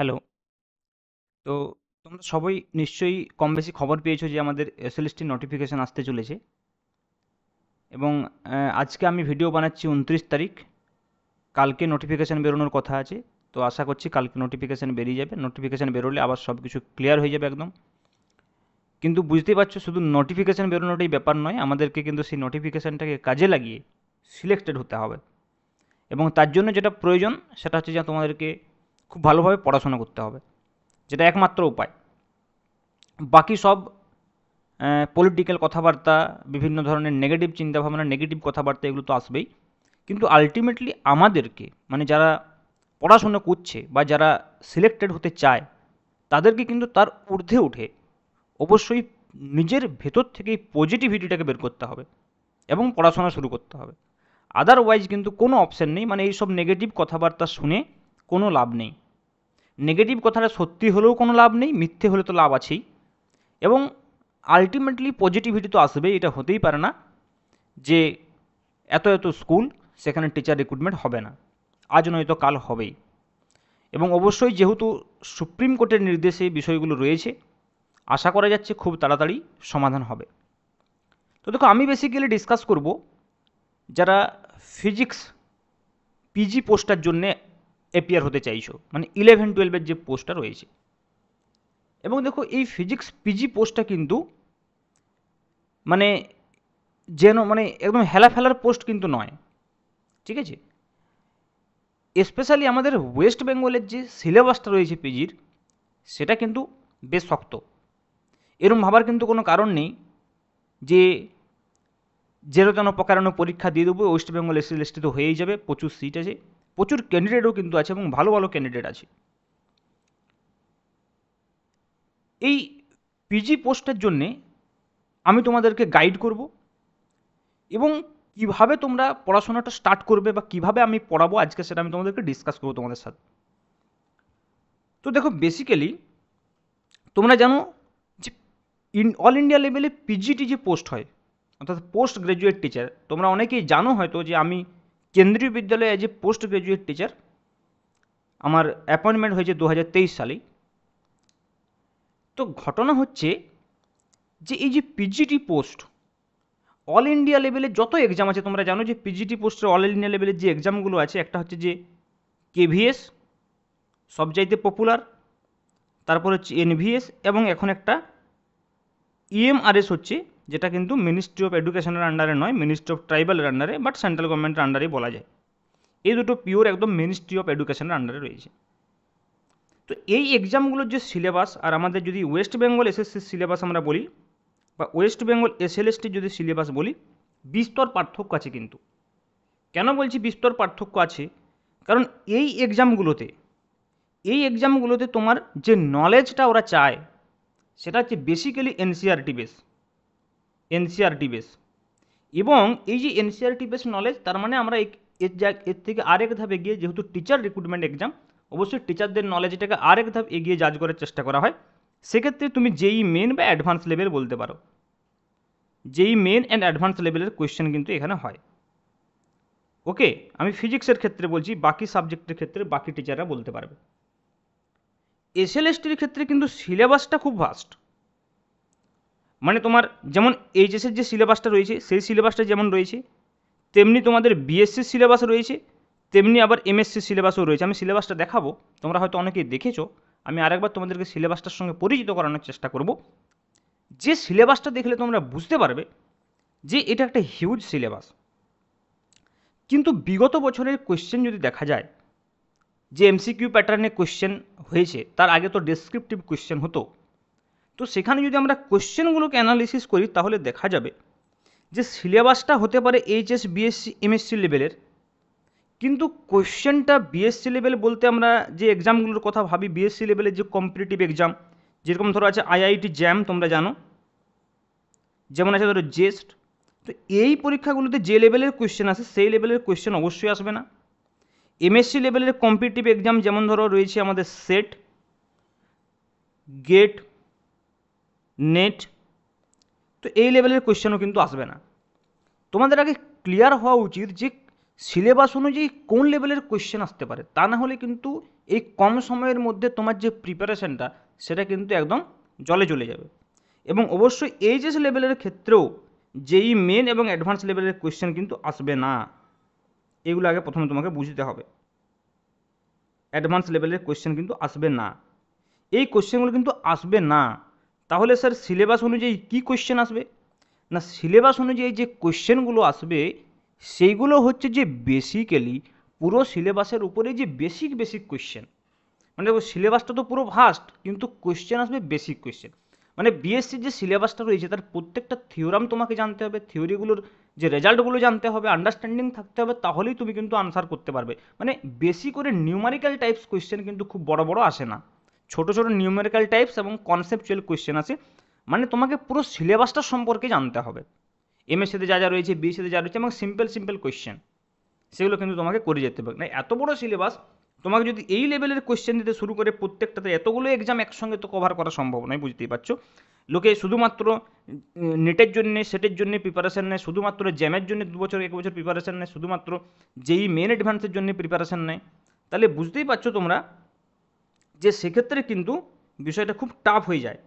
Hello. তো তোমরা সবাই নিশ্চয়ই কম বেশি খবর পেয়েছো যে আমাদের এসএলএসটি নোটিফিকেশন আসতে চলেছে এবং আজকে আমি ভিডিও বানাচ্ছি 29 তারিখ। কালকে নোটিফিকেশান বেরোনোর কথা আছে। তো আশা করছি কালকে নোটিফিকেশান বেরিয়ে যাবে। নোটিফিকেশান বেরোলে আবার সব কিছু ক্লিয়ার হয়ে যাবে একদম। কিন্তু বুঝতেই পারছো শুধু নোটিফিকেশান বেরোনোটাই ব্যাপার নয়, আমাদেরকে কিন্তু সেই নোটিফিকেশানটাকে কাজে লাগিয়ে সিলেক্টেড হতে হবে। এবং তার জন্য যেটা প্রয়োজন সেটা হচ্ছে যে তোমাদেরকে খুব ভালোভাবে পড়াশোনা করতে হবে, যেটা একমাত্র উপায়। বাকি সব পলিটিক্যাল কথাবার্তা, বিভিন্ন ধরনের নেগেটিভ চিন্তাভাবনা, নেগেটিভ কথাবার্তা এগুলো তো আসবেই। কিন্তু আলটিমেটলি আমাদেরকে, মানে যারা পড়াশুনো করছে বা যারা সিলেক্টেড হতে চায়, তাদেরকে কিন্তু তার ঊর্ধ্বে উঠে অবশ্যই নিজের ভেতর থেকেই পজিটিভিটিটাকে বের করতে হবে এবং পড়াশোনা শুরু করতে হবে। আদারওয়াইজ কিন্তু কোনো অপশন নেই, মানে এইসব নেগেটিভ কথাবার্তা শুনে কোনো লাভ নেই। নেগেটিভ কথাটা সত্যি হলেও কোনো লাভ নেই, মিথ্যে হলে তো লাভ আছেই। এবং আলটিমেটলি পজিটিভিটি তো আসবেই, এটা হতেই পারে না যে এত এত স্কুল সেখানে টিচার রিক্রুটমেন্ট হবে না। আজ নয়তো কাল হবেই। এবং অবশ্যই যেহেতু সুপ্রিম কোর্টের নির্দেশে বিষয়গুলো রয়েছে, আশা করা যাচ্ছে খুব তাড়াতাড়ি সমাধান হবে। তো দেখো, আমি বেসিক্যালি ডিসকাস করব যারা ফিজিক্স পিজি পোস্টটার জন্যে অ্যাপিয়ার হতে চাইছো, মানে 11-12 যে পোস্টটা রয়েছে। এবং দেখো, এই ফিজিক্স পিজি পোস্টটা কিন্তু মানে যেন মানে একদম হেলা ফেলার পোস্ট কিন্তু নয়, ঠিক আছে? স্পেশালি আমাদের ওয়েস্ট বেঙ্গলের যে সিলেবাসটা রয়েছে পিজির, সেটা কিন্তু বেশ শক্ত। এরম ভাবার কিন্তু কোনো কারণ নেই যে যেন প্রকারানো পরীক্ষা দিয়ে দেবো, ওয়েস্ট বেঙ্গল এসসি তো হয়েই যাবে, প্রচুর সিট আছে, প্রচুর ক্যান্ডিডেটও কিন্তু আছে এবং ভালো ভালো ক্যান্ডিডেট আছে। এই পিজি পোস্টের জন্যে আমি তোমাদেরকে গাইড করব এবং কিভাবে তোমরা পড়াশোনাটা স্টার্ট করবে বা কিভাবে আমি পড়াবো আজকে, সেটা আমি তোমাদেরকে ডিসকাস করবো তোমাদের সাথে। তো দেখো, বেসিক্যালি তোমরা জানো যে অল ইন্ডিয়া লেভেলে পিজিটি যে পোস্ট হয়, অর্থাৎ পোস্ট গ্র্যাজুয়েট টিচার, তোমরা অনেকেই জানো হয়তো যে আমি কেন্দ্রীয় বিদ্যালয়ে as a post graduate teacher আমার অ্যাপয়েন্টমেন্ট হয়েছে 2023 সালেই। তো ঘটনা হচ্ছে যে এই যে পিজিটি পোস্ট অল ইন্ডিয়া লেভেলে যত এক্সাম আছে, তোমরা জানো যে পিজিটি পোস্টের অল ইন্ডিয়া লেভেলের যে এক্সামগুলো আছে, একটা হচ্ছে যে কেভিএস সবচাইতে পপুলার, তারপর হচ্ছে এনভিএস, এবং এখন একটা ইএমআরএস হচ্ছে, যেটা কিন্তু মিনিস্ট্রি অফ এডুকেশনের আন্ডারে নয়, মিনিস্ট্রি অফ ট্রাইবালের আন্ডারে, বাট সেন্ট্রাল গভর্নমেন্টের আন্ডারেই বলা যায়। এই দুটো পিওর একদম মিনিস্ট্রি অফ এডুকেশনের আন্ডারে রয়েছে। তো এই এক্সামগুলোর যে সিলেবাস, আর আমাদের যদি ওয়েস্ট বেঙ্গল এসএসসির সিলেবাস আমরা বলি বা ওয়েস্ট বেঙ্গল এসএলএসটির যদি সিলেবাস বলি, বিস্তর পার্থক্য আছে কিন্তু। কেন বলছি বিস্তর পার্থক্য আছে? কারণ এই এক্সামগুলোতে তোমার যে নলেজটা ওরা চায়, সেটা হচ্ছে বেসিক্যালি এনসিআরটি বেস। এবং এই যে এনসিআরটি বেস নলেজ, তার মানে আমরা এর থেকে আরেক ধাপ এগিয়ে, যেহেতু টিচার রিক্রুটমেন্ট এক্সাম, অবশ্যই টিচারদের নলেজটাকে আরেক ধাপ এগিয়ে জাজ করার চেষ্টা করা হয়। সেক্ষেত্রে তুমি যেই মেন বা অ্যাডভান্স লেভেল বলতে পারো, যেই মেন অ্যান্ড অ্যাডভান্স লেভেলের কোয়েশ্চেন কিন্তু এখানে হয়। ওকে, আমি ফিজিক্সের ক্ষেত্রে বলছি, বাকি সাবজেক্টের ক্ষেত্রে বাকি টিচাররা বলতে পারবে। এসএলএসটির ক্ষেত্রে কিন্তু সিলেবাসটা খুব ভাস্ট। মানে তোমার যেমন এইচএসের যে সিলেবাসটা রয়েছে, সেই সিলেবাসটা যেমন রয়েছে, তেমনি তোমাদের বিএসসির সিলেবাস রয়েছে, তেমনি আবার এমএসসির সিলেবাসও রয়েছে। আমি সিলেবাসটা দেখাবো, তোমরা হয়তো অনেকেই দেখেছো। আমি আরেকবার তোমাদেরকে সিলেবাসটার সঙ্গে পরিচিত করানোর চেষ্টা করব, যে সিলেবাসটা দেখলে তোমরা বুঝতে পারবে যে এটা একটা হিউজ সিলেবাস। কিন্তু বিগত বছরের কোয়েশ্চেন যদি দেখা যায়, যে এমসিকিউ প্যাটার্নে কোয়েশ্চেন হয়েছে, তার আগে তো ডেসক্রিপটিভ কোয়েশ্চেন হতো। তো সেখানে যদি আমরা কোয়েশ্চেনগুলোকে অ্যানালিসিস করি, তাহলে দেখা যাবে যে সিলেবাসটা হতে পারে এইচএস বিএসসি এমএসসি লেভেলের, কিন্তু কোয়েশ্চেনটা বিএসসি লেভেল বলতে আমরা যে এক্সামগুলোর কথা ভাবি, বিএসসি লেভেলের যে কম্পিটিটিভ এক্সাম, যেরকম ধরো আছে আইআইটি জ্যাম, তোমরা জানো, যেমন আছে ধরো জেস্ট। তো এই পরীক্ষাগুলোতে যে লেভেলের কোয়েশ্চেন আসে, সেই লেভেলের কোয়েশ্চেন অবশ্যই আসবে না। এমএসসি লেভেলের কম্পিটিটিভ এক্সাম যেমন ধরো রয়েছে আমাদের সেট, গেট, নেট, তো এই লেভেলের কোয়েশ্চেনও কিন্তু আসবে না। তোমাদের আগে ক্লিয়ার হওয়া উচিত যে সিলেবাস অনুযায়ী কোন লেভেলের কোয়েশ্চেন আসতে পারে, তা না হলে কিন্তু এই কম সময়ের মধ্যে তোমার যে প্রিপারেশনটা সেটা কিন্তু একদম জলে চলে যাবে। এবং অবশ্যই এইচএস লেভেলের ক্ষেত্রেও যেই মেন এবং অ্যাডভান্স লেভেলের কোয়েশ্চেন কিন্তু আসবে না, এগুলো আগে প্রথমে তোমাকে বুঝতে হবে। অ্যাডভান্স লেভেলের কোয়েশ্চেন কিন্তু আসবে না, এই কোয়েশ্চেনগুলো কিন্তু আসবে না। তাহলে স্যার সিলেবাস অনুযায়ী কী কোয়েশ্চেন আসবে? না, সিলেবাস অনুযায়ী যে কোয়েশ্চেনগুলো আসবে সেইগুলো হচ্ছে যে বেসিক্যালি পুরো সিলেবাসের উপরে যে বেসিক কোয়েশ্চেন। মানে দেখো সিলেবাসটা তো পুরো ভাস্ট, কিন্তু কোয়েশ্চেন আসবে বেসিক কোয়েশ্চেন। মানে বিএসসির যে সিলেবাসটা রয়েছে তার প্রত্যেকটা থিওরাম তোমাকে জানতে হবে, থিওরিগুলোর যে রেজাল্টগুলো জানতে হবে, আন্ডারস্ট্যান্ডিং থাকতে হবে, তাহলেই তুমি কিন্তু আনসার করতে পারবে। মানে বেশি করে নিউমারিক্যাল টাইপস কোয়েশ্চেন কিন্তু খুব বড় বড় আসে না, ছোট ছোট নিউমেরিক্যাল টাইপস এবং কনসেপচুয়াল কোয়েশ্চেন আছে। মানে তোমাকে পুরো সিলেবাসটা সম্পর্কে জানতে হবে, এমএসসিতে যা যা রয়েছে, বিএসসিতে যা রয়েছে, এবং সিম্পল কোয়েশ্চেন সেগুলো কিন্তু তোমাকে করে যেতে হবে। না এত বড় সিলেবাস তোমাকে যদি এই লেভেলের কোয়েশ্চেন দিতে শুরু করে প্রত্যেকটাতে এতগুলো এক্সাম একসঙ্গে তো কভার করা সম্ভব নয়, বুঝতেই পারছো। লোকে শুধুমাত্র নেটের জন্য, সেটের জন্য প্রিপারেশান নেয়, শুধুমাত্র জ্যামের জন্য 2 বছর 1 বছর প্রিপারেশান নেয়, শুধুমাত্র যেই মেন অ্যাডভান্সের জন্য প্রিপারেশান নেয়। তাহলে বুঝতেই পারছো তোমরা যে সেক্ষেত্রে কিন্তু বিষয়টা খুব টাফ হয়ে যায়,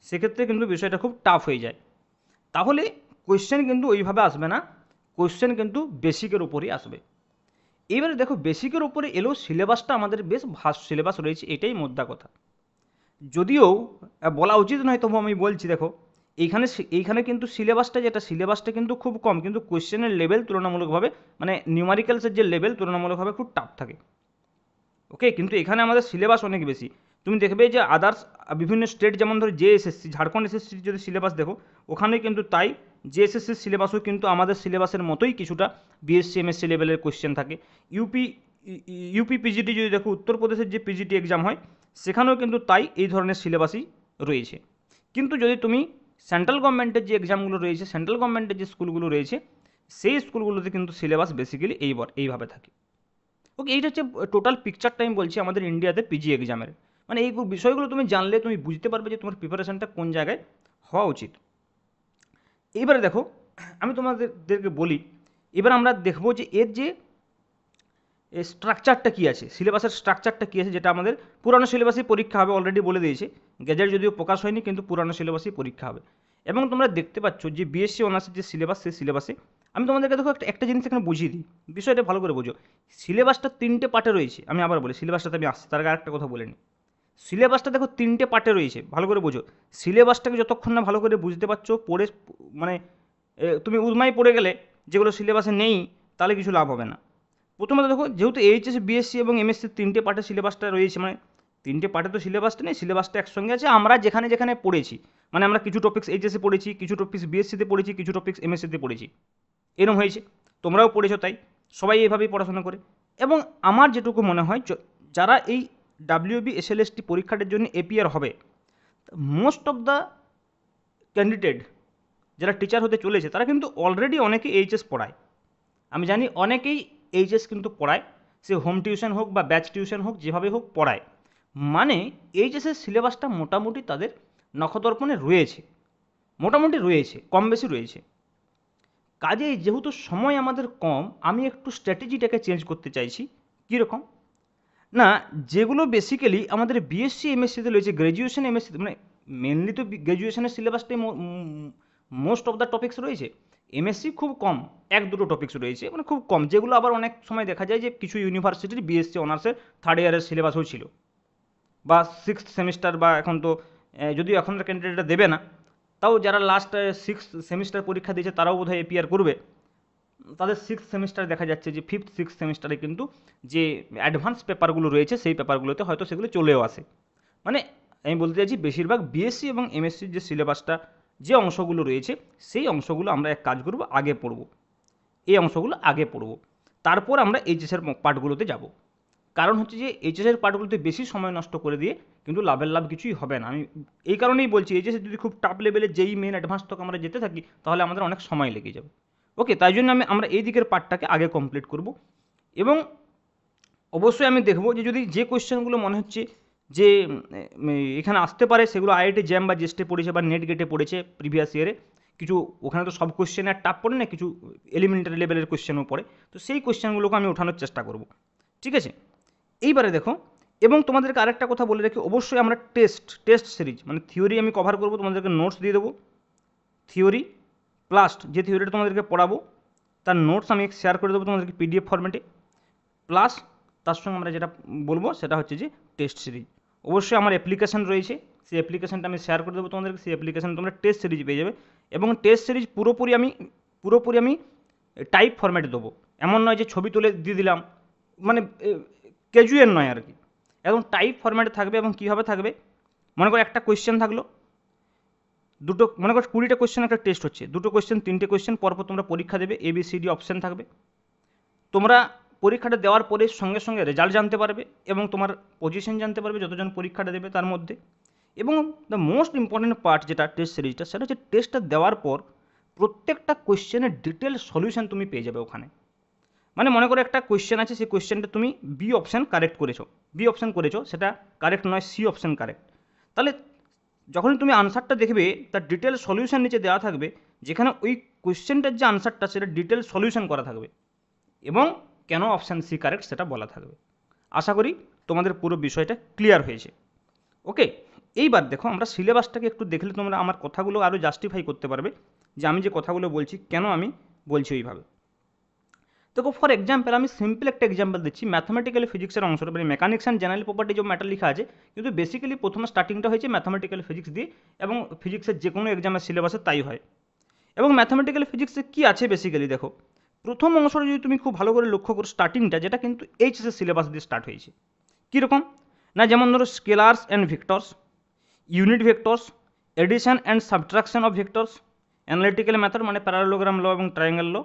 সেক্ষেত্রে কিন্তু বিষয়টা খুব টাফ হয়ে যায়। তাহলে কোয়েশ্চেন কিন্তু ওইভাবে আসবে না, কোয়েশ্চেন কিন্তু বেসিকের উপরেই আসবে। এবারে দেখো বেসিকের উপরে এলেও সিলেবাসটা আমাদের বেশ ভাস্ট সিলেবাস রয়েছে, এটাই মোদ্দা কথা। যদিও বলা উচিত নয়, তবু আমি বলছি। দেখো এইখানে কিন্তু সিলেবাসটা কিন্তু খুব কম, কিন্তু কোয়েশ্চেনের লেভেল তুলনামূলকভাবে, মানে নিউমারিক্যালসের যে লেভেল তুলনামূলকভাবে খুব টাফ থাকে। ওকে, কিন্তু এখানে আমাদের সিলেবাস অনেক বেশি। তুমি দেখবে যে আদার্স বিভিন্ন স্টেট, যেমন ধরো জেএসএসসি, ঝাড়খণ্ড এসএসসির যদি সিলেবাস দেখো, ওখানে কিন্তু তাই জেএসএসসির সিলেবাসও কিন্তু আমাদের সিলেবাসের মতোই কিছুটা বিএসসি এমএসসি লেভেলের কোয়েশ্চেন থাকে। ইউপি পিজিটি যদি দেখো, উত্তরপ্রদেশের যে পিজিটি এক্সাম হয় সেখানেও কিন্তু তাই এই ধরনের সিলেবাসই রয়েছে। কিন্তু যদি তুমি সেন্ট্রাল গভর্নমেন্টের যে এক্সামগুলো রয়েছে, সেন্ট্রাল গভর্নমেন্টের যে স্কুলগুলো রয়েছে, সেই স্কুলগুলোতে কিন্তু সিলেবাস বেসিক্যালি এইভাবে থাকে। ওকে, এইটা হচ্ছে টোটাল পিকচারটা আমি বলছি আমাদের ইন্ডিয়াতে পিজি এক্সামের। মানে এই বিষয়গুলো তুমি জানলে তুমি বুঝতে পারবে যে তোমার প্রিপারেশনটা কোন জায়গায় হওয়া উচিত। এইবারে দেখো আমি তোমাদেরকে বলি, এবার আমরা দেখব যে এর যে স্ট্রাকচারটা কী আছে, সিলেবাসের স্ট্রাকচারটা কী আছে, যেটা আমাদের পুরানো সিলেবাসেই পরীক্ষা হবে, অলরেডি বলে দিয়েছে। গেজেট যদিও প্রকাশ হয়নি, কিন্তু পুরানো সিলেবাসেই পরীক্ষা হবে। এবং তোমরা দেখতে পাচ্ছ যে বিএসসি অনার্সের যে সিলেবাস, সেই সিলেবাসে আমি তোমাদেরকে দেখো একটা জিনিস এখানে বুঝিয়ে দিই, বিষয়টা ভালো করে বোঝো। সিলেবাসটা 3টে পার্টে রয়েছে। আমি আবার বলি, সিলেবাসটাতে আমি আসছি, তার আগে আরেকটা কথা বলে নিই। সিলেবাসটা দেখো 3টে পার্টে রয়েছে, ভালো করে বোঝো। সিলেবাসটাকে যতক্ষণ না ভালো করে বুঝতে পারছো, পড়ে মানে তুমি উদমাই পড়ে গেলে যেগুলো সিলেবাসে নেই, তাহলে কিছু লাভ হবে না। প্রথমত দেখো, যেহেতু এইচএস বিএসসি এবং এমএসসি 3টে পার্টে সিলেবাসটা রয়েছে, মানে 3টে পার্টে তো সিলেবাসটা নেই, সিলেবাসটা একসঙ্গে আছে। আমরা যেখানে যেখানে পড়েছি, মানে আমরা কিছু টপিক্স এইচএসে পড়েছি, কিছু টপিক্স বিএসসিতে পড়েছি, কিছু টপিক্স এমএসসিতে পড়েছি, এরকম হয়েছে। তোমরাও পড়েছো, তাই সবাই এইভাবেই পড়াশোনা করে। এবং আমার যেটুকু মনে হয়, যারা এই ডাব্লিউবি এসএলএসটি পরীক্ষাটার জন্য এপিআর হবে, মোস্ট অফ দ্য ক্যান্ডিডেট যারা টিচার হতে চলেছে, তারা কিন্তু অলরেডি অনেকে এইচএস পড়ায়। আমি জানি অনেকেই এইচএস কিন্তু পড়ায়, সে হোম টিউশন হোক বা ব্যাচ টিউশন হোক, যেভাবে হোক পড়ায়। মানে এইচএসের সিলেবাসটা মোটামুটি তাদের নখদর্পণে রয়েছে, মোটামুটি রয়েছে, কম বেশি রয়েছে। কাজেই যেহেতু সময় আমাদের কম, আমি একটু স্ট্র্যাটেজিটাকে চেঞ্জ করতে চাইছি। কীরকম না, যেগুলো বেসিক্যালি আমাদের বিএসসি এমএসসিতে রয়েছে, গ্র্যাজুয়েশন এমএসসিতে, মানে মেনলি তো গ্র্যাজুয়েশনের সিলেবাসটাই মোস্ট অফ দ্য টপিক্স রয়েছে। এমএসসি খুব কম, 1-2টো টপিক্স রয়েছে, মানে খুব কম, যেগুলো আবার অনেক সময় দেখা যায় যে কিছু ইউনিভার্সিটির বিএসসি অনার্সের 3rd ইয়ারের সিলেবাসও ছিল, বা 6th সেমিস্টার, বা এখন তো যদিও এখনকার ক্যান্ডিডেটরা দেবে না, তাও যারা লাস্ট 6th সেমিস্টার পরীক্ষা দিয়েছে তারাও বোধহয় এপিআর করবে। তাদের 6th সেমিস্টারে দেখা যাচ্ছে যে 5th 6th সেমিস্টারে কিন্তু যে অ্যাডভান্স পেপারগুলো রয়েছে, সেই পেপারগুলোতে হয়তো সেগুলো চলেও আসে। মানে আমি বলতে চাইছি বেশিরভাগ বিএসসি এবং এমএসসির যে সিলেবাসটা, যে অংশগুলো রয়েছে, সেই অংশগুলো আমরা এক কাজ করব, আগে পড়ব, এই অংশগুলো আগে পড়ব, তারপর আমরা এইচএসের পার্টগুলোতে যাব। কারণ হচ্ছে যে এইচএসের পার্টগুলোতে বেশি সময় নষ্ট করে দিয়ে কিন্তু লাভ কিছুই হবে না। আমি এই কারণেই বলছি, এইচএসের যদি খুব টাফ লেভেলে যেই মেন অ্যাডভান্স তক আমরা যেতে থাকি, তাহলে আমাদের অনেক সময় লেগে যাবে। ওকে, তাই জন্য আমরা এই দিকের পার্টটাকে আগে কমপ্লিট করব। এবং অবশ্যই আমি দেখব যে কোয়েশ্চেনগুলো মনে হচ্ছে যে এখানে আসতে পারে, সেগুলো আইআইটি জ্যাম বা জেস্টে পড়েছে বা নেট গেটে পড়েছে প্রিভিয়াস ইয়ারে, কিছু ওখানে তো সব কোশ্চেন আর টাফ পড়ে না, কিছু এলিমেন্টারি লেভেলের কোশ্চেনও পড়ে, তো সেই কোশ্চেনগুলোকে আমি ওঠানোর চেষ্টা করব। ঠিক আছে, এইবারে দেখো, এবং তোমাদেরকে আরেকটা কথা বলে রাখি, অবশ্যই আমরা টেস্ট সিরিজ মানে থিওরি আমি কভার করব, তোমাদেরকে নোটস দিয়ে দেবো, থিওরি প্লাস যে থিওরিটা তোমাদেরকে পড়াবো তার নোটস আমি শেয়ার করে দেবো তোমাদেরকে পিডিএফ ফরম্যাটে, প্লাস তার সঙ্গে আমরা যেটা বলবো সেটা হচ্ছে যে টেস্ট সিরিজ। অবশ্যই আমার অ্যাপ্লিকেশন রয়েছে, সেই অ্যাপ্লিকেশনটা আমি শেয়ার করে দেবো তোমাদেরকে, সেই অ্যাপ্লিকেশন তোমরা টেস্ট সিরিজ পেয়ে যাবে, এবং টেস্ট সিরিজ পুরোপুরি আমি টাইপ ফরম্যাটে দেবো, এমন নয় যে ছবি তুলে দিয়ে দিলাম, মানে ক্যাজুয়াল নয় আর কি, একদম টাইপ ফরম্যাটে থাকবে। এবং কীভাবে থাকবে, মনে করো একটা কোয়েশ্চেন থাকলো, দুটো মনে করো 20টা কোয়েশ্চেন একটা টেস্ট হচ্ছে, দুটো কোয়েশ্চেন 3টে কোয়েশ্চেন পরপর তোমরা পরীক্ষা দেবে, ABCD অপশান থাকবে, তোমরা পরীক্ষাটা দেওয়ার পরে সঙ্গে সঙ্গে রেজাল্ট জানতে পারবে এবং তোমার পজিশন জানতে পারবে যতজন পরীক্ষাটা দেবে তার মধ্যে। এবং দ্য মোস্ট ইম্পর্টেন্ট পার্ট যেটা টেস্ট সিরিজটা, সেটা হচ্ছে টেস্টটা দেওয়ার পর প্রত্যেকটা কোয়েশ্চেনের ডিটেল সলিউশন তুমি পেয়ে যাবে ওখানে। মানে মনে করো একটা কোয়েশ্চেন আছে, সেই কোয়েশ্চেনটা তুমি বি অপশান করেছো, সেটা কারেক্ট নয়, সি অপশান কারেক্ট, তাহলে যখনই তুমি আনসারটা দেখবে তার ডিটেল সলিউশন নিচে দেওয়া থাকবে, যেখানে ওই কোয়েশ্চেনটার যে আনসারটা সেটা ডিটেল সলিউশন করা থাকবে এবং কেন অপশান সি কারেক্ট সেটা বলা থাকবে। আশা করি তোমাদের পুরো বিষয়টা ক্লিয়ার হয়েছে। ওকে, এইবার দেখো আমরা সিলেবাসটাকে একটু দেখলে তোমরা আমার কথাগুলো আরও জাস্টিফাই করতে পারবে যে আমি যে কথাগুলো বলছি কেন আমি বলছি ওইভাবে। দেখো ফর এক্সাম্পল আমি সিম্পল একটা এক্সাম্পল দিচ্ছি, ম্যাথামেটিক্যাল ফিজিক্সের অংশটা, মানে মেকানিক্স অ্যান্ড জেনারেল প্রপার্টি যে ম্যাটার লেখা আছে, কিন্তু বেসিক্যালি প্রথমে স্টার্টিংটা হয়েছে ম্যাথামেটিক্যাল ফিজিক্স দিয়ে, এবং ফিজিক্সের যে কোনো এক্সামের সিলেবাসে তাই হয়। এবং ম্যাথামেটিক্যাল ফিজিক্সে কী আছে বেসিক্যালি দেখো, প্রথম অংশটা যদি তুমি খুব ভালো করে লক্ষ্য করো, স্টার্টিংটা যেটা কিন্তু এইচএসের সিলেবাস দিয়ে স্টার্ট হয়েছে। কীরকম না, যেমন ধরো scalars and vectors, unit vectors, addition and subtraction of vectors, analytical method মানে প্যারালোগ্রাম ল এবং triangle law,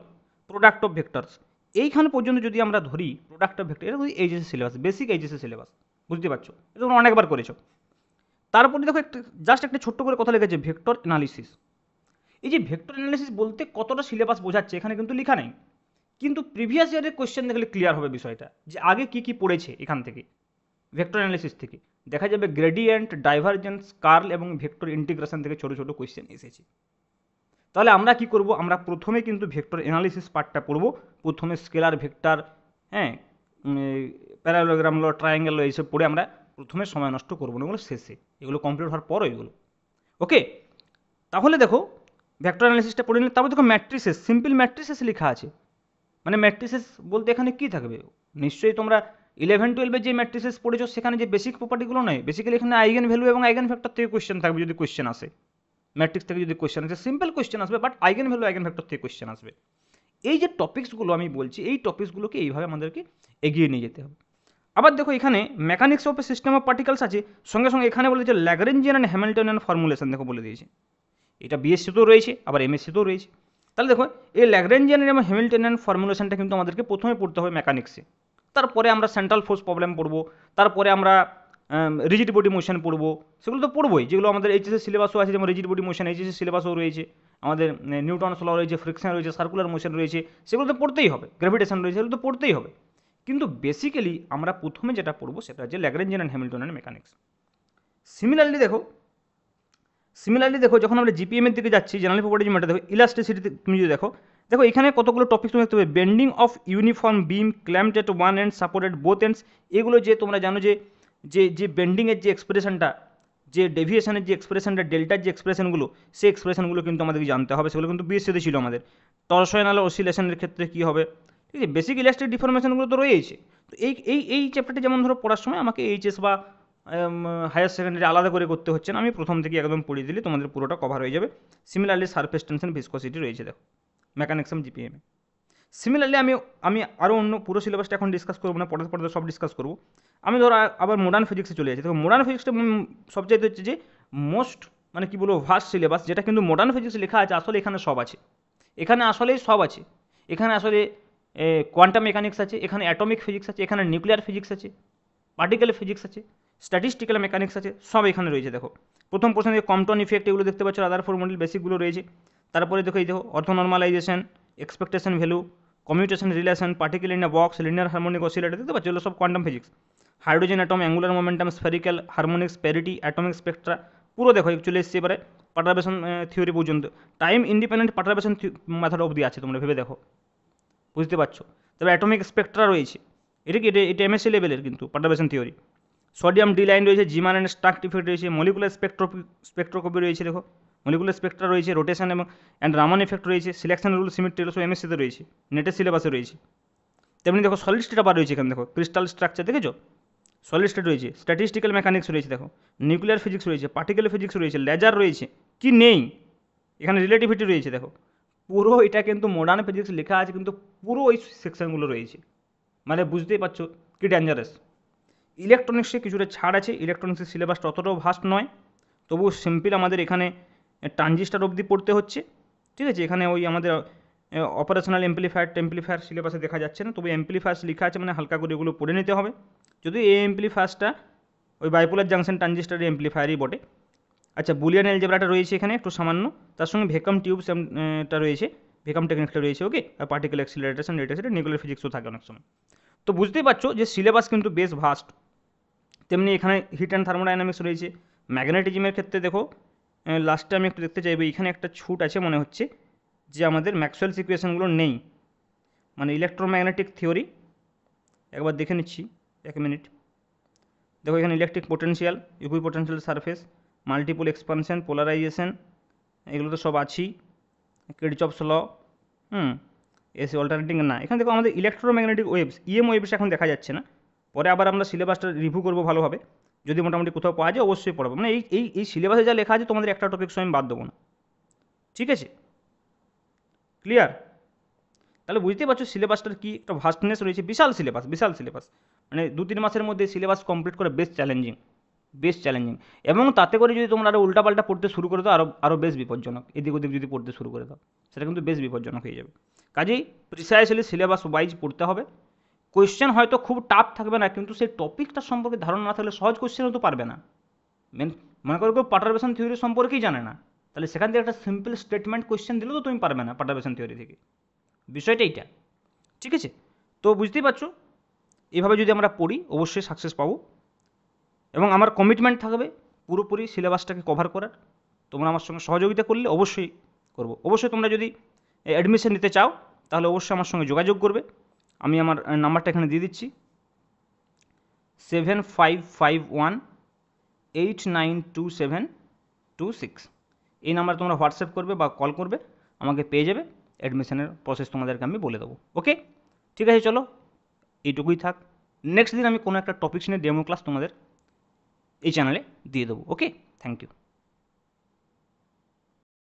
product of vectors, এইখানে পর্যন্ত যদি আমরা ধরি প্রোডাক্ট অফ ভেক্টর, এটা কিন্তু এইচএসের সিলেবাস, বেসিক এইচএসের সিলেবাস, বুঝতে পারছো, এটা তোমরা অনেকবার করেছো। তারপরে দেখো জাস্ট একটা ছোট্ট করে কথা লিখেছে ভেক্টর অ্যানালিসিস। এই যে ভেক্টর অ্যানালিসিস বলতে কতটা সিলেবাস বোঝাচ্ছে এখানে কিন্তু লেখা নেই, কিন্তু প্রিভিয়াস ইয়ারের কোয়েশ্চেন দেখলে ক্লিয়ার হবে বিষয়টা, যে আগে কি কি পড়েছে এখান থেকে, ভেক্টর অ্যানালিসিস থেকে দেখা যাবে গ্রেডিয়েন্ট, ডাইভারজেন্স, কার্ল এবং ভেক্টর ইন্টিগ্রেশন থেকে ছোটো ছোটো কোয়েশ্চেন এসেছে। তাহলে আমরা কি করব, আমরা প্রথমে কিন্তু ভেক্টর অ্যানালিসিস পার্টটা পড়ব, প্রথমে স্কেলার ভেক্টর, হ্যাঁ, প্যারালোগ্রাম ল, ট্রায়াঙ্গেল ল, এইসব পড়ে আমরা প্রথমে সময় নষ্ট করবো না, এগুলো শেষে, এগুলো কমপ্লিট হওয়ার পর এগুলো। ওকে, তাহলে দেখো ভেক্টর অ্যানালিসিসটা পড়ে নিলে, তারপর দেখো ম্যাট্রিসেস, সিম্পল ম্যাট্রিসেস লেখা আছে, মানে ম্যাট্রিসেস বলতে এখানে কী থাকবে, নিশ্চয়ই তোমরা 11-12 যে ম্যাট্রিসেস পড়েছো সেখানে যে বেসিক প্রপার্টিগুলো নয়, বেসিক্যালি এখানে আইগেন ভ্যালু এবং আইগেন ফ্যাক্টর থেকে কোয়েশ্চেন থাকবে, যদি কোয়েশ্চেন আসে ম্যাট্রিক্স থেকে, যদি কোয়েশ্চেন আসে সিম্পল কোয়েশ্চেন আসবে, but eigen value eigen factor থেকে কোয়েশ্চেন আসবে। এই যে টপিক্সগুলো আমি বলছি, এই টপিক্সগুলোকে এইভাবে আমাদেরকে এগিয়ে নিয়ে যেতে হবে। আবার দেখো এখানে mechanics of a system of particles আছে, সঙ্গে সঙ্গে এখানে বলেছে ল্যাগ্রেঞ্জিয়ান অ্যান্ড হ্যামিল্টনিয়ান ফর্মুলেশন, দেখো বলে দিয়েছে, এটা বিএসসিতেও রয়েছে আবার এমএসসিতেও রয়েছে। তাহলে দেখো এই ল্যাগ্রেঞ্জিয়ান এবং হ্যামিল্টনিয়ান ফর্মুলেশনটা কিন্তু আমাদেরকে প্রথমে পড়তে হবে মেকানিক্সে, তারপরে আমরা সেন্ট্রাল ফোর্স প্রবলেম পড়বো, তারপরে আমরা রিজিড বডি মোশন পড়বো, সেগুলো তো পড়বোই, যেগুলো আমাদের এইচএসের সিলেবাসও আছে, যেমন রিজিড বডি মোশন এইচএসের সিলেবাসও রয়েছে, আমাদের নিউটনস ল রয়েছে, ফ্রিকশন রয়েছে, সার্কুলার মোশন রয়েছে, সেগুলো তো পড়তেই হবে, গ্র্যাভিটেশন রয়েছে, সেগুলো তো পড়তেই হবে। কিন্তু বেসিক্যালি আমরা প্রথমে যেটা পড়বো সেটা হচ্ছে ল্যাগ্রেঞ্জিয়ান অ্যান্ড হ্যামিল্টনিয়ান মেকানিক্স। সিমিলারলি দেখো যখন আমরা জিপিএম এর দিকে যাচ্ছি, জেনারেল প্রপার্টি ম্যাটার, দেখো ইলাস্টিসিটি তুমি যদি দেখো, দেখো এখানে কতগুলো টপিক তুমি দেখতে পাবে, bending of uniform beam, clamped at one end, supported both ends, এগুলো যে তোমরা জানো যে যে যে বেন্ডিংয়ের যে এক্সপ্রেশনটা, যে ডেভিয়েশনের যে এক্সপ্রেশনটা, ডেল্টার যে এক্সপ্রেশনগুলো, সেই এক্সপ্রেশনগুলো কিন্তু আমাদেরকে জানতে হবে, সেগুলো কিন্তু বিএসসিতে ছিল আমাদের। টরসনাল অসিলেশনের ক্ষেত্রে কী হবে, ঠিক আছে, বেসিক ইলাস্টিক ডিফরমেশনগুলো তো রয়েছে। তো এই চ্যাপ্টারটা যেমন ধরো পড়ার সময় আমাকে এইচএস বা হায়ার সেকেন্ডারি আলাদা করে করতে হচ্ছে না, আমি প্রথম থেকে একদম পড়িয়ে দিলে তোমাদের পুরোটা কভার হয়ে যাবে। সিমিলারলি সারফেস টেনশন, ভিসকোসিটি রয়েছে দেখো মেকানিক্সাম জিপিএমে। সিমিলারলি আমি আরও অন্য পুরো সিলেবাসটা এখন ডিসকাস করবো না, পড়াতে পড়াতে সব ডিসকাস করবো। আমি ধরো আবার মডার্ন ফিজিক্সে চলে যাচ্ছি। দেখো মডার্ন ফিজিক্সটা সবচাইতে হচ্ছে যে মোস্ট, মানে কী বলবো, ভাস্ট সিলেবাস, যেটা কিন্তু মডার্ন ফিজিক্স লেখা আছে, আসলে এখানে সব আছে, এখানে আসলেই সব আছে। এখানে আসলে কোয়ান্টাম মেকানিক্স আছে, এখানে অ্যাটমিক ফিজিক্স আছে, এখানে নিউক্লিয়ার ফিজিক্স আছে, পার্টিকেল ফিজিক্স আছে, স্ট্যাটিস্টিক্যাল মেকানিক্স আছে, সব এখানে রয়েছে। দেখো প্রথম প্রশ্ন থেকে কম্পটন ইফেক্ট এগুলো দেখতে পাচ্ছ, আদার ফোর মডেল বেসিকগুলো রয়েছে। তারপরে দেখো এই দেখো orthonormalization, expectation value, commutation relation, particle in a box, linear harmonic oscillator, দেখতে পাচ্ছ এগুলো সব quantum physics. Hydrogen atom, angular momentum, spherical, harmonics, parity, atomic spectra, পুরো দেখো চলে এসেছে এবারে। পারটারবেশন থিওরি পর্যন্ত, টাইম ইন্ডিপেন্ডেন্ট পারটারবেশন মেথড অবধি আছে, তোমরা ভেবে দেখো, বুঝতে পারছো। তবে অ্যাটমিক স্পেকট্রা রয়েছে, এটা কি এটা এমএসসি লেভেলের কিন্তু পারটারবেশন থিওরি। সোডিয়াম ডি লাইন রয়েছে, জিমান অ্যান্ড স্টার্ক ইফেক্ট রয়েছে, মলিকুলার স্পেকট্রোকপি রয়েছে, দেখো মলিকুলার স্পেকট্রা রয়েছে, রোটেশন এবং রামান ইফেক্ট রয়েছে, সিলেকশন রুল সিমেট্রি সব এমএসসিতে রয়েছে, নেটের সিলেবাসে রয়েছে। তেমনি দেখো সলিড স্টেট আবার রয়েছে এখানে, দেখো ক্রিস্টাল স্ট্রাকচার দেখেছো, সলিড স্টেট রয়েছে, স্ট্যাটিস্টিক্যাল মেকানিক্স রয়েছে, দেখো নিউক্লিয়ার ফিজিক্স রয়েছে, পার্টিকেল ফিজিক্স রয়েছে, লেজার রয়েছে, কি নেই এখানে, রিলেটিভিটি রয়েছে। দেখো পুরো এটা কিন্তু মডার্ন ফিজিক্স লেখা আছে, কিন্তু পুরো ওই সেকশনগুলো রয়েছে, মানে বুঝতেই পারছো কি ডেঞ্জারাস। ইলেকট্রনিক্সে কিছুটা ছাড় আছে, ইলেকট্রনিক্সের সিলেবাসটা অতটাও ভাস্ট নয়, তবুও সিম্পল আমাদের এখানে ট্রানজিস্টার অবধি পড়তে হচ্ছে, ঠিক আছে। এখানে ওই আমাদের অপারেশনাল এমপ্লিফায়ার সিলেবাসে দেখা যাচ্ছে না, তবে এমপ্লিফায়ার্স লেখা আছে, মানে হালকা করে এগুলো পড়ে নিতে হবে। যদি এই এমপ্লিফায়ার্সটা ওই বাইপোলার জাংশন ট্রানজিস্টারের এমপ্লিফায়ারই বটে। আচ্ছা, বুলিয়ান এলজেব্রাটা রয়েছে এখানে একটু সামান্য, তার সঙ্গে ভেকাম টিউবসটা রয়েছে, ভেকাম টেকনিকটা রয়েছে, ওকে। আর পার্টিকেল অ্যাক্সিলারেশন, রেডিয়েশন, নিউক্লিয়ার ফিজিক্সও থাকে অনেক সময়। তো বুঝতেই পারছো যে সিলেবাস কিন্তু বেশ ভাস্ট। তেমনি এখানে হিট অ্যান্ড থার্মোডাইনামিক্স রয়েছে। ম্যাগনেটিজমের ক্ষেত্রে দেখো, লাস্টে আমি একটু দেখতে চাইবো, এখানে একটা ছুট আছে মনে হচ্ছে যে আমাদের ম্যাক্সওয়েলস ইকুয়েশনগুলো নেই, মানে ইলেকট্রোম্যাগনেটিক থিওরি একবার দেখে নিচ্ছি, 1 মিনিট। দেখো এখানে electric potential, equipotential surface, multiple expansion, polarisation, এগুলো তো সব আছেই, কিরচফস ল, এসি অল্টারনেটিং না। এখানে দেখো আমাদের ইলেকট্রোম্যাগনেটিক ওয়েভস, ইএম ওয়েভস এখন দেখা যাচ্ছে না, পরে আবার আমরা সিলেবাসটা রিভিউ করবো ভালোভাবে, যদি মোটামুটি কোথাও পাওয়া যায় অবশ্যই পড়াবো, মানে এই সিলেবাসে যা লেখা আছে তোমাদের একটা টপিক আমি বাদ দেবো না, ঠিক আছে, ক্লিয়ার। তাহলে বুঝতে পারছো সিলেবাসটার কি একটা ভাস্টনেস রয়েছে, বিশাল সিলেবাস, মানে 2-3 মাসের মধ্যে সিলেবাস কমপ্লিট করা বেশ চ্যালেঞ্জিং, এবং তাতে করে যদি তোমরা আরও উল্টাপাল্টা পড়তে শুরু করে দাও, আরও বেশ বিপজ্জনক, এদিক ওদিক যদি পড়তে শুরু করে দাও সেটা কিন্তু বেশ বিপজ্জনক হয়ে যাবে। কাজেই প্রিসাইসলি সিলেবাস ওয়াইজ পড়তে হবে। কোয়েশ্চেন হয়তো খুব টাফ থাকবে না, কিন্তু সেই টপিকটা সম্পর্কে ধারণা না থাকলে সহজ কোয়েশ্চেনও তো পারবে না। মনে করো কেউ পারটারবেশন থিওরি সম্পর্কেই জানে না, তাহলে সেখান থেকে একটা সিম্পল স্টেটমেন্ট কোয়েশ্চেন দিলেও তো তুমি পারবে না পারটারবেশন থিওরি থেকে, বিষয়টা এইটা, ঠিক আছে। তো বুঝতেই পারছো, এভাবে যদি আমরা পড়ি অবশ্যই সাকসেস পাবো, এবং আমার কমিটমেন্ট থাকবে পুরোপুরি সিলেবাসটাকে কভার করার। তোমরা আমার সঙ্গে সহযোগিতা করলে অবশ্যই করব। অবশ্যই তোমরা যদি অ্যাডমিশন নিতে চাও তাহলে অবশ্যই আমার সঙ্গে যোগাযোগ করবে, আমি আমার নাম্বারটা এখানে দিয়ে দিচ্ছি, 7551892726। এই নাম্বার তোমরা হোয়াটসঅ্যাপ করবে বা কল করবে, আমাকে পেয়ে যাবে, অ্যাডমিশনের প্রসেস তোমাদেরকে আমি বলে দেবো, ওকে। ঠিক আছে, চলো এইটুকুই থাক, নেক্সট দিন আমি কোনো একটা টপিক্স নিয়ে ডেমো ক্লাস তোমাদের এই চ্যানেলে দিয়ে দেবো, ওকে। Thank you.